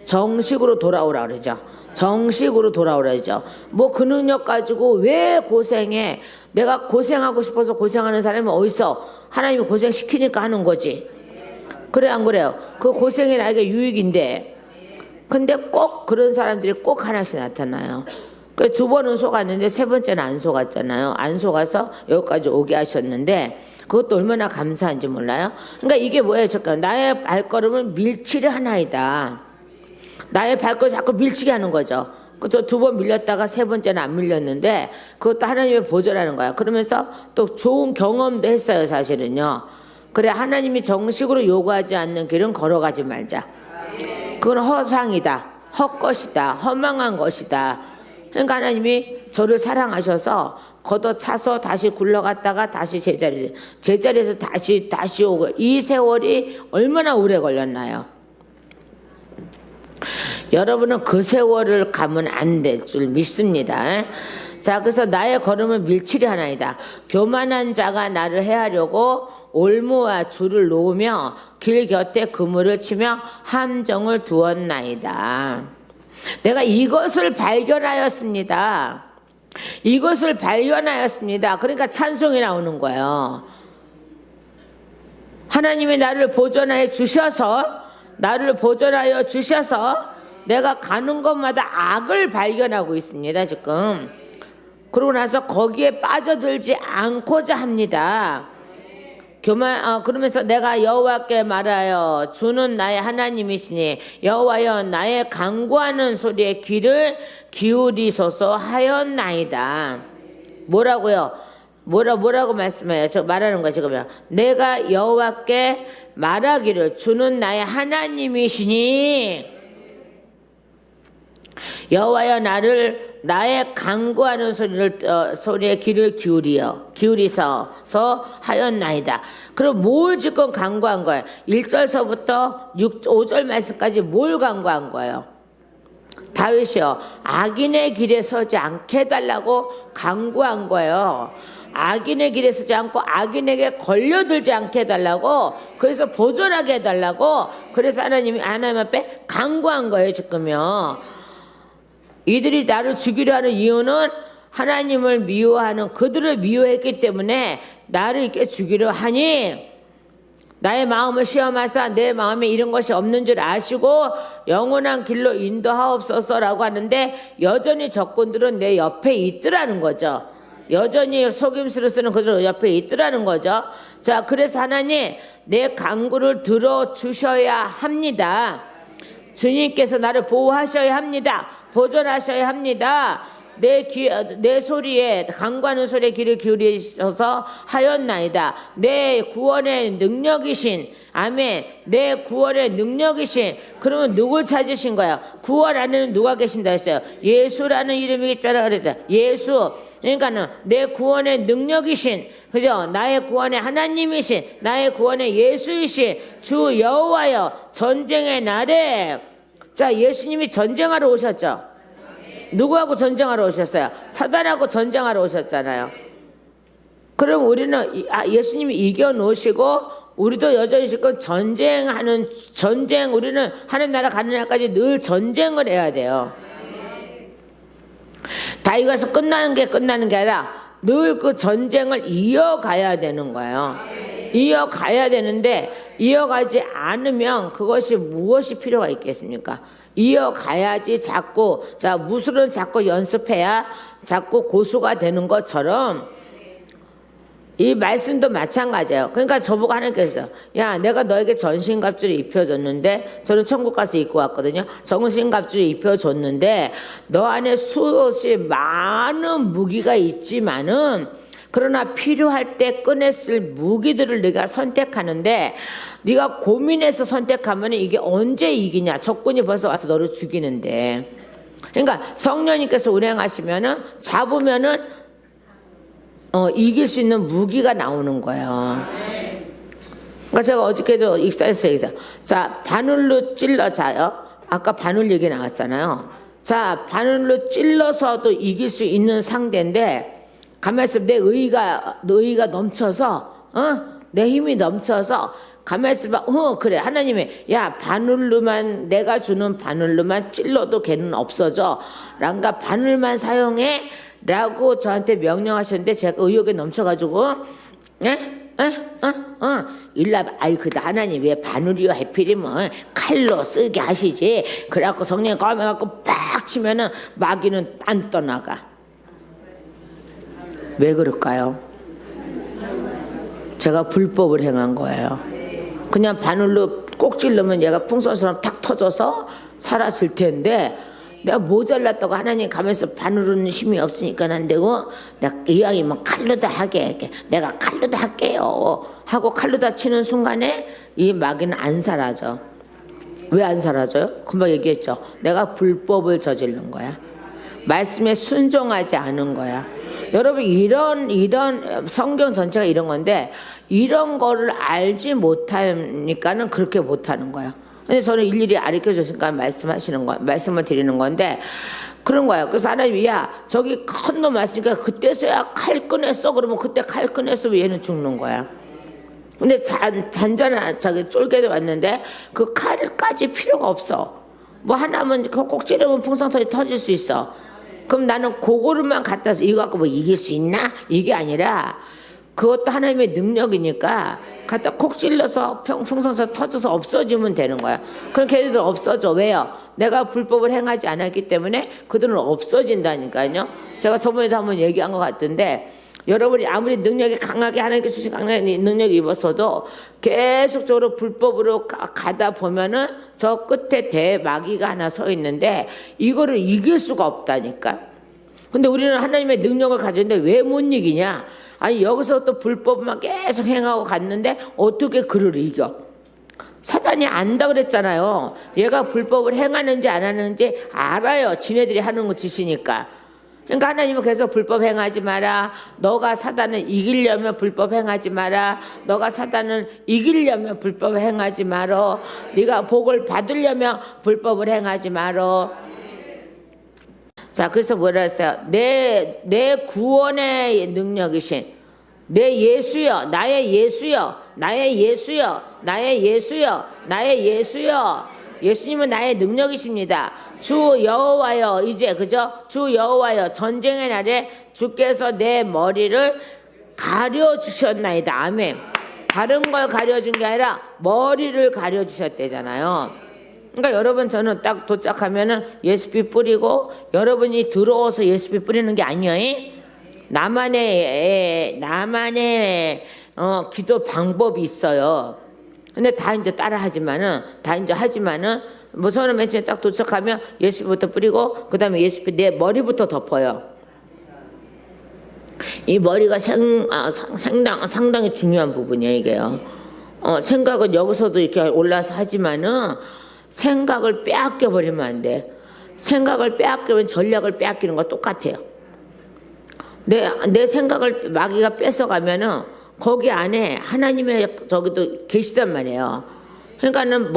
정식으로 돌아오라 그러죠. 정식으로 돌아오라죠. 뭐 그 능력 가지고 왜 고생해? 내가 고생하고 싶어서 고생하는 사람이 어딨어? 하나님이 고생시키니까 하는 거지. 그래 안 그래요? 그 고생이 나에게 유익인데. 근데 꼭 그런 사람들이 꼭 하나씩 나타나요. 그 두 번은 속았는데 세 번째는 안 속았잖아요. 안 속아서 여기까지 오게 하셨는데 그것도 얼마나 감사한지 몰라요. 그러니까 이게 뭐예요? 잠깐 나의 발걸음을 밀치려 하나이다. 나의 발걸음 자꾸 밀치게 하는 거죠. 또 2번 밀렸다가 3번째는 안 밀렸는데 그것도 하나님의 보조라는 거야. 그러면서 또 좋은 경험도 했어요, 사실은요. 그래, 하나님이 정식으로 요구하지 않는 길은 걸어가지 말자. 그건 허상이다, 헛것이다, 허망한 것이다. 그러니까 하나님이 저를 사랑하셔서 걷어차서 다시 굴러갔다가 다시 제자리에서 다시 오고, 이 세월이 얼마나 오래 걸렸나요? 여러분은 그 세월을 가면 안 될 줄 믿습니다. 자, 그래서 나의 걸음은 밀칠이 하나이다. 교만한 자가 나를 해하려고 올무와 줄을 놓으며 길 곁에 그물을 치며 함정을 두었나이다. 내가 이것을 발견하였습니다. 이것을 발견하였습니다. 그러니까 찬송이 나오는 거예요. 하나님이 나를 보존하여 주셔서 내가 가는 곳마다 악을 발견하고 있습니다, 지금. 그러고 나서 거기에 빠져들지 않고자 합니다. 그러면서 내가 여호와께 말하여 주는 나의 하나님이시니 여호와여 나의 간구하는 소리에 귀를 기울이소서 하였나이다. 뭐라고요? 뭐라고 말씀해요? 저 말하는 거 지금요. 내가 여호와께 말하기를 주는 나의 하나님이시니 여호와여 나의 간구하는 소리에 귀를 기울이소서 하였나이다. 그럼 뭘 지금 간구한 거예요? 1절서부터 5절 말씀까지 뭘 간구한 거예요? 다윗이요, 악인의 길에 서지 않게 해달라고 간구한 거예요. 악인의 길에 서지 않고 악인에게 걸려들지 않게 해달라고, 그래서 보존하게 해달라고, 그래서 하나님 앞에 간구한 거예요, 지금요. 이들이 나를 죽이려 하는 이유는 하나님을 미워하는 그들을 미워했기 때문에 나를 이렇게 죽이려 하니, 나의 마음을 시험하사 내 마음에 이런 것이 없는 줄 아시고 영원한 길로 인도하옵소서라고 하는데, 여전히 적군들은 내 옆에 있더라는 거죠. 여전히 속임수를 쓰는 그들 옆에 있더라는 거죠. 자, 그래서 하나님 내 간구를 들어주셔야 합니다. 주님께서 나를 보호하셔야 합니다. 보존하셔야 합니다. 내 소리에, 간구하는 소리에 귀를 기울이셔서 하였나이다. 내 구원의 능력이신, 아멘, 내 구원의 능력이신. 그러면 누굴 찾으신 거야? 구원 안에는 누가 계신다 했어요? 예수라는 이름이 있잖아 그랬어요. 예수. 그러니까는 내 구원의 능력이신, 그죠? 나의 구원의 하나님이신, 나의 구원의 예수이신 주 여호와여, 전쟁의 날에. 자, 예수님이 전쟁하러 오셨죠. 누구하고 전쟁하러 오셨어요? 사단하고 전쟁하러 오셨잖아요. 그럼 우리는 예수님이 이겨놓으시고 우리도 여전히 지금 우리는 하는 나라 가는 날까지 늘 전쟁을 해야 돼요. 다 이것서 끝나는 게 아니라 늘 그 전쟁을 이어가야 되는 거예요. 이어가야 되는데 이어가지 않으면 그것이 무엇이 필요가 있겠습니까? 이어가야지. 자꾸 무술은 자꾸 연습해야 자꾸 고수가 되는 것처럼 이 말씀도 마찬가지예요. 그러니까 저보고 하나님께서, 야, 내가 너에게 전신갑주를 입혀줬는데, 저는 천국 가서 입고 왔거든요. 전신갑주를 입혀줬는데 너 안에 수없이 많은 무기가 있지만은, 그러나 필요할 때 꺼냈을 무기들을 네가 선택하는데, 네가 고민해서 선택하면 이게 언제 이기냐? 적군이 벌써 와서 너를 죽이는데. 그러니까 성령님께서 운행하시면은, 잡으면은 이길 수 있는 무기가 나오는 거예요. 그러니까 제가 어저께도 익사했어요. 자, 바늘로 찔러자요. 아까 바늘 얘기 나왔잖아요. 자, 바늘로 찔러서도 이길 수 있는 상대인데, 가만히 있으면 내 의가 넘쳐서, 내 힘이 넘쳐서, 가만히 있으면, 그래, 하나님이, 야, 바늘로만, 내가 주는 바늘로만 찔러도 걔는 없어져. 랑가 바늘만 사용해. 라고 저한테 명령하셨는데, 제가 의욕에 넘쳐가지고, 일라, 그다 하나님 왜 바늘이요? 해필이면 칼로 쓰게 하시지. 그래갖고 성령 꺼내갖고 팍 치면은 마귀는 안 떠나가. 왜 그럴까요? 제가 불법을 행한 거예요. 그냥 바늘로 꼭 찔르면 얘가 풍선처럼 탁 터져서 사라질 텐데, 내가 모자랐다고 하나님 가면서 바누르는 힘이 없으니까 안 되고 내가 이왕이면 칼로 다 하게 내가 칼로 다 할게요 하고 칼로 다 치는 순간에 이 마귀는 안 사라져. 왜 안 사라져요? 금방 얘기했죠. 내가 불법을 저지른 거야. 말씀에 순종하지 않은 거야. 여러분 이런 성경 전체가 이런 건데 이런 거를 알지 못하니까는 그렇게 못하는 거야. 근데 저는 일일이 가르쳐 줬으니까 말씀을 드리는 건데 그런 거야. 그래서 하나님이 야 저기 큰 놈 왔으니까 그때서야 칼 꺼냈어. 그러면 그때 칼 꺼냈어. 얘는 죽는 거야. 근데 잔잔한 저기 쫄개도 왔는데 그 칼까지 필요가 없어. 뭐 하나면 꼭 찌르면 풍선 터질 수 있어. 그럼 나는 그거를만 갖다서 이거 갖고 뭐 이길 수 있나? 이게 아니라 그것도 하나님의 능력이니까 갖다 콕 찔러서 풍선서 터져서 없어지면 되는 거야. 그럼 걔네들 없어져. 왜요? 내가 불법을 행하지 않았기 때문에 그들은 없어진다니까요. 제가 저번에도 한번 얘기한 것 같은데 여러분이 아무리 능력이 강하게 하나님께 주신 강한 능력이 입었어도 계속적으로 불법으로 가다 보면은 저 끝에 대마귀가 하나 서 있는데 이거를 이길 수가 없다니까. 근데 우리는 하나님의 능력을 가졌는데 왜 못 이기냐? 아니 여기서 또 불법만 계속 행하고 갔는데 어떻게 그를 이겨? 사단이 안다 그랬잖아요. 얘가 불법을 행하는지 안 하는지 알아요. 지네들이 하는 거 짓이니까. 그러니까 하나님은 계속 불법 행하지 마라. 너가 사단을 이기려면 불법 행하지 마라. 너가 사단을 이기려면 불법 행하지 마라. 네가 복을 받으려면 불법을 행하지 마라. 자, 그래서 뭐라 했어요? 내 구원의 능력이신 내 예수여, 나의 예수여, 나의 예수여, 나의 예수여, 나의 예수여. 예수님은 나의 능력이십니다. 주 여호와여, 이제 그죠? 주 여호와여, 전쟁의 날에 주께서 내 머리를 가려주셨나이다. 아멘. 다른 걸 가려준 게 아니라 머리를 가려주셨대잖아요. 그러니까 여러분 저는 딱 도착하면은 예수피 뿌리고 여러분이 들어와서 예수피 뿌리는 게 아니에요. 나만의 기도 방법이 있어요. 근데 다 이제 하지만은 뭐 저는 맨 처음에 딱 도착하면 예수피부터 뿌리고 그 다음에 예수피 내 머리부터 덮어요. 이 머리가 상당히 중요한 부분이에요, 이게요. 생각은 여기서도 이렇게 올라서 하지만은 생각을 빼앗겨 버리면 안 돼. 생각을 빼앗기면 전략을 빼앗기는 거 똑같아요. 내 생각을 마귀가 뺏어가면은 거기 안에 하나님의 저기도 계시단 말이에요. 그러니까는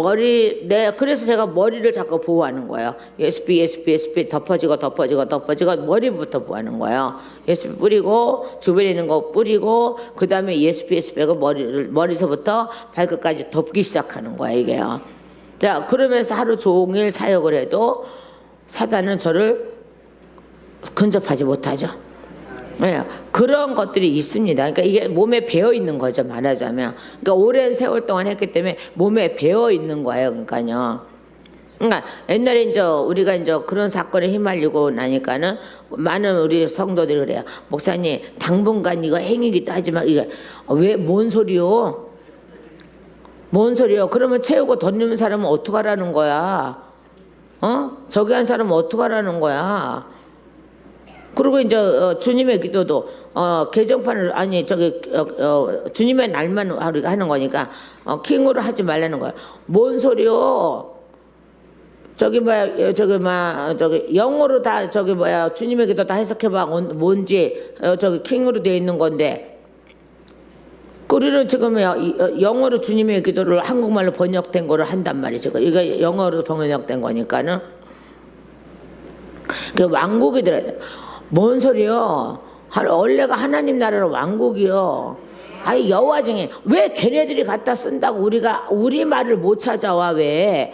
그래서 제가 머리를 자꾸 보호하는 거예요. 예수피 덮어지고 머리부터 보호하는 거예요. 예수피 뿌리고 주변에 있는 거 뿌리고 그 다음에 예수피 빼고 머리서부터 발끝까지 덮기 시작하는 거예요, 이게요. 자, 그러면서 하루 종일 사역을 해도 사단은 저를 근접하지 못하죠. 네, 그런 것들이 있습니다. 그러니까 이게 몸에 배어 있는 거죠, 말하자면. 그러니까 오랜 세월 동안 했기 때문에 몸에 배어 있는 거예요, 그러니까요. 그러니까 옛날에 이제 우리가 이제 그런 사건에 휘말리고 나니까는 많은 우리 성도들이 그래요. 목사님, 당분간 이거 행위기도 하지만 이게 왜 뭔 소리요? 뭔 소리요? 그러면 채우고 던지는 사람은 어떡하라는 거야? 저기 한 사람은 어떡하라는 거야? 그리고 이제 주님의 기도도 개정판을 주님의 날만 우리가 하는 거니까 킹으로 하지 말라는 거야. 뭔 소리요? 영어로 다 주님의 기도 다 해석해봐. 뭔지 킹으로 돼 있는 건데. 우리는 지금 영어로 주님의 기도를 한국말로 번역된 거를 한단 말이죠. 이거 영어로 번역된 거니까는. 그 왕국이 들어야 돼. 뭔 소리요? 원래가 하나님 나라는 왕국이요. 아이 여호와 중에 왜 걔네들이 갖다 쓴다고 우리 말을 못 찾아와 왜?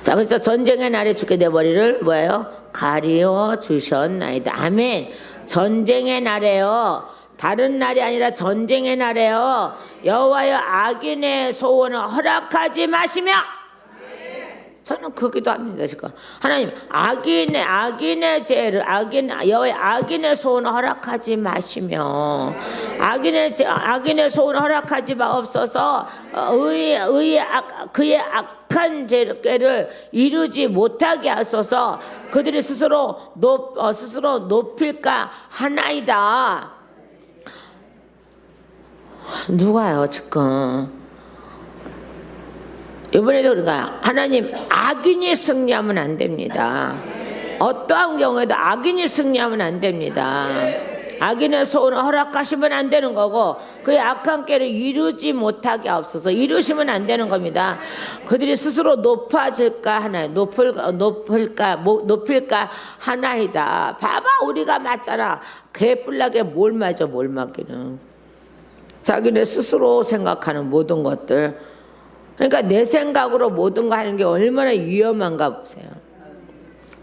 자, 그래서 전쟁의 날에 주께 내 머리를 뭐예요? 가리워 주셨나이다. 아멘. 전쟁의 날에요. 다른 날이 아니라 전쟁의 날에요. 여호와여 악인의 소원을 허락하지 마시며. 저는 그 기도합니다. 지금 하나님 악인의 죄를 여호와의 악인의 소원을 허락하지 마시며 악인의 소원을 허락하지 마옵소서. 그의 악한 죄를 이루지 못하게 하소서. 그들이 스스로 높일까 하나이다. 누가요 지금? 이번에도 우리가 하나님 악인이 승리하면 안 됩니다. 어떠한 경우에도 악인이 승리하면 안 됩니다. 악인의 소원을 허락하시면 안 되는 거고 그의 악한 깨를 이루지 못하게 하옵소서. 이루시면 안 되는 겁니다. 그들이 스스로 높아질까 하나 높일까 하나이다. 봐봐 우리가 맞잖아. 개뿔나게 뭘 맞아 뭘 맞기는. 자기네 스스로 생각하는 모든 것들. 그러니까 내 생각으로 모든 거 하는 게 얼마나 위험한가 보세요.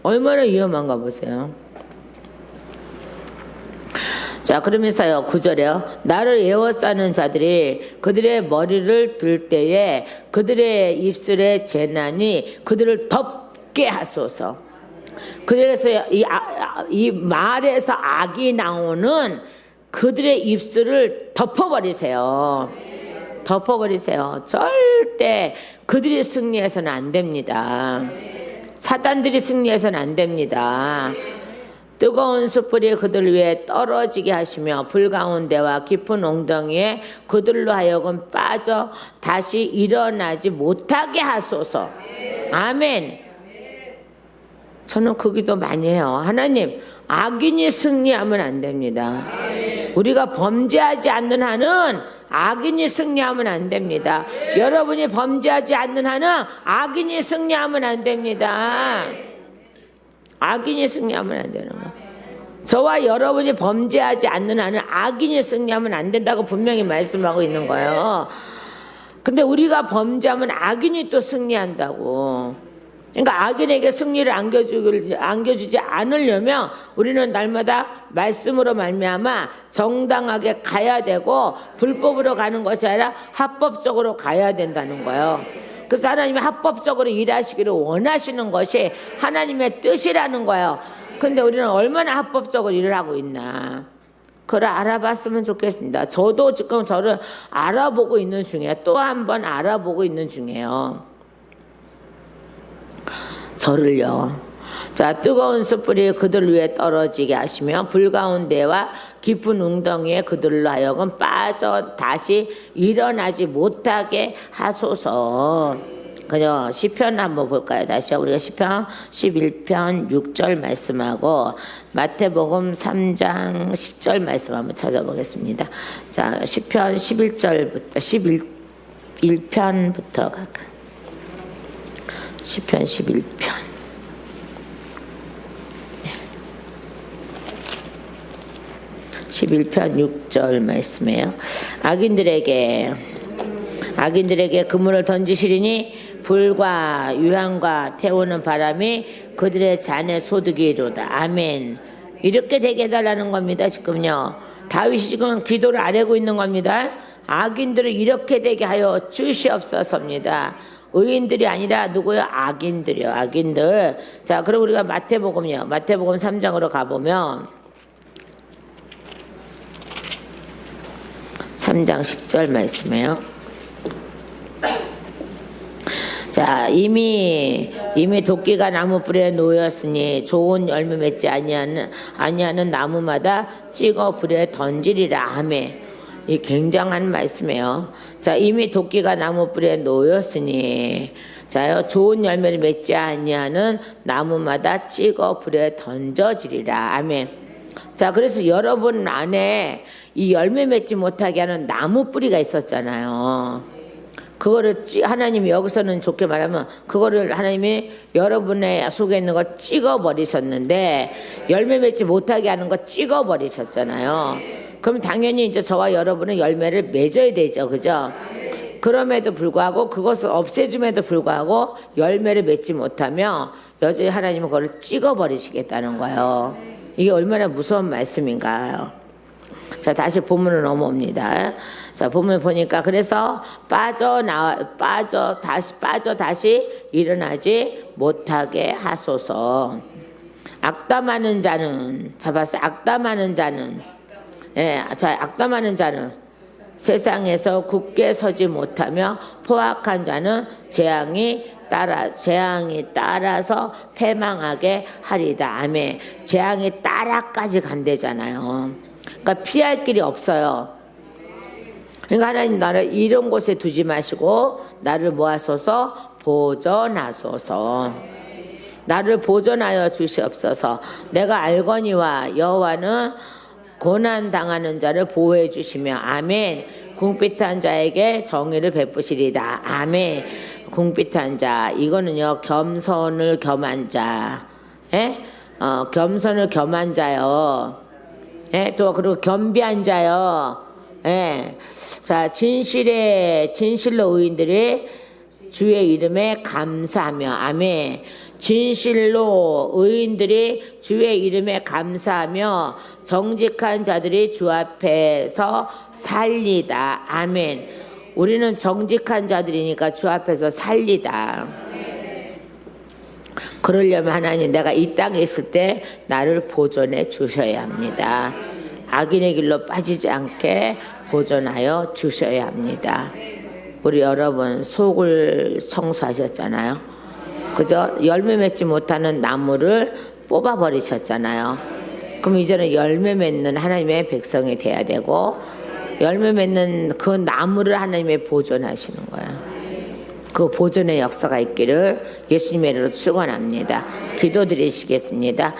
얼마나 위험한가 보세요. 자 그러면서요 9절에요. 나를 에워싸는 자들이 그들의 머리를 들 때에 그들의 입술의 재난이 그들을 덮게 하소서. 그래서 이 말에서 악이 나오는 그들의 입술을 덮어버리세요. 덮어버리세요. 절대 그들이 승리해서는 안 됩니다. 사단들이 승리해서는 안 됩니다. 뜨거운 숯불이 그들 위에 떨어지게 하시며 불 가운데와 깊은 웅덩이에 그들로 하여금 빠져 다시 일어나지 못하게 하소서. 아멘. 저는 그 기도 많이 해요. 하나님 악인이 승리하면 안 됩니다. 우리가 범죄하지 않는 한은 악인이 승리하면 안 됩니다. 여러분이 범죄하지 않는 한은 악인이 승리하면 안 됩니다. 악인이 승리하면 안 되는 거예요. 저와 여러분이 범죄하지 않는 한은 악인이 승리하면 안 된다고 분명히 말씀하고 있는 거예요. 근데 우리가 범죄하면 악인이 또 승리한다고. 그러니까 악인에게 승리를 안겨주지 않으려면 우리는 날마다 말씀으로 말미암아 정당하게 가야 되고 불법으로 가는 것이 아니라 합법적으로 가야 된다는 거예요. 그래서 하나님이 합법적으로 일하시기를 원하시는 것이 하나님의 뜻이라는 거예요. 근데 우리는 얼마나 합법적으로 일을 하고 있나 그걸 알아봤으면 좋겠습니다. 저도 지금 저를 알아보고 있는 중이에요. 또 한 번 알아보고 있는 중이에요. 저를요. 자 뜨거운 숯불이 그들 위에 떨어지게 하시며 불 가운데와 깊은 웅덩이에 그들로 하여금 빠져 다시 일어나지 못하게 하소서. 그죠? 시편 한번 볼까요? 다시 우리가 시편 11편 6절 말씀하고 마태복음 3장 10절 말씀 한번 찾아보겠습니다. 자 시편 11절부터 11편부터 갈까요? 시편 11편. 네. 11편 6절 말씀이에요. 악인들에게 그물을 던지시리니 불과 유황과 태우는 바람이 그들의 잔에 소득이로다. 아멘. 이렇게 되게 해달라는 겁니다. 지금요. 다윗이 지금 기도를 아뢰고 있는 겁니다. 악인들을 이렇게 되게 하여 주시옵소서입니다. 의인들이 아니라 누구요? 악인들이요. 악인들. 자, 그럼 우리가 마태복음이요. 마태복음 3장으로 가보면 3장 10절 말씀이에요. 자, 이미 도끼가 나무 뿔에 놓였으니 좋은 열매 맺지 아니하는 나무마다 찍어 불에 던지리라 하매. 이 굉장한 말씀이에요. 자, 이미 도끼가 나무 뿔에 놓였으니 자요 좋은 열매를 맺지 아니하는 나무마다 찍어 불에 던져지리라. 아멘. 자, 그래서 여러분 안에 이 열매 맺지 못하게 하는 나무 뿌리가 있었잖아요. 그거를 하나님이 여기서는 좋게 말하면 그거를 하나님이 여러분의 속에 있는 걸 찍어 버리셨는데 열매 맺지 못하게 하는 거 찍어 버리셨잖아요. 그럼 당연히 이제 저와 여러분은 열매를 맺어야 되죠. 그죠? 그럼에도 불구하고 그것을 없애줌에도 불구하고 열매를 맺지 못하며 여전히 하나님은 그걸 찍어버리시겠다는 거예요. 이게 얼마나 무서운 말씀인가요? 자, 다시 본문으로 넘어옵니다. 자, 본문 보니까 그래서 빠져 다시 일어나지 못하게 하소서. 악담하는 자는, 잡았어요. 악담하는 자는, 자, 악담하는 자는 세상에서 굳게 서지 못하며 포악한 자는 재앙이 따라서 패망하게 하리다. 아멘. 재앙이 따라까지 간대잖아요. 그러니까 피할 길이 없어요. 그러니까 하나님 나를 이런 곳에 두지 마시고 나를 모아소서 보존하소서. 나를 보존하여 주시옵소서. 내가 알거니와 여호와는 고난 당하는 자를 보호해 주시며 아멘. 궁핍한 자에게 정의를 베푸시리다. 아멘. 궁핍한 자, 이거는요 겸손을 겸한 자, 겸손을 겸한 자요. 또 그리고 겸비한 자요. 자, 진실로 의인들이 주의 이름에 감사하며 아멘. 진실로 의인들이 주의 이름에 감사하며 정직한 자들이 주 앞에서 살리다. 아멘. 우리는 정직한 자들이니까 주 앞에서 살리다. 그러려면 하나님 내가 이 땅에 있을 때 나를 보존해 주셔야 합니다. 악인의 길로 빠지지 않게 보존하여 주셔야 합니다. 우리 여러분 속을 청소하셨잖아요. 그저 열매 맺지 못하는 나무를 뽑아버리셨잖아요. 그럼 이제는 열매 맺는 하나님의 백성이 돼야 되고 열매 맺는 그 나무를 하나님의 보존하시는 거예요. 그 보존의 역사가 있기를 예수님의 이름으로 축원합니다. 기도드리시겠습니다.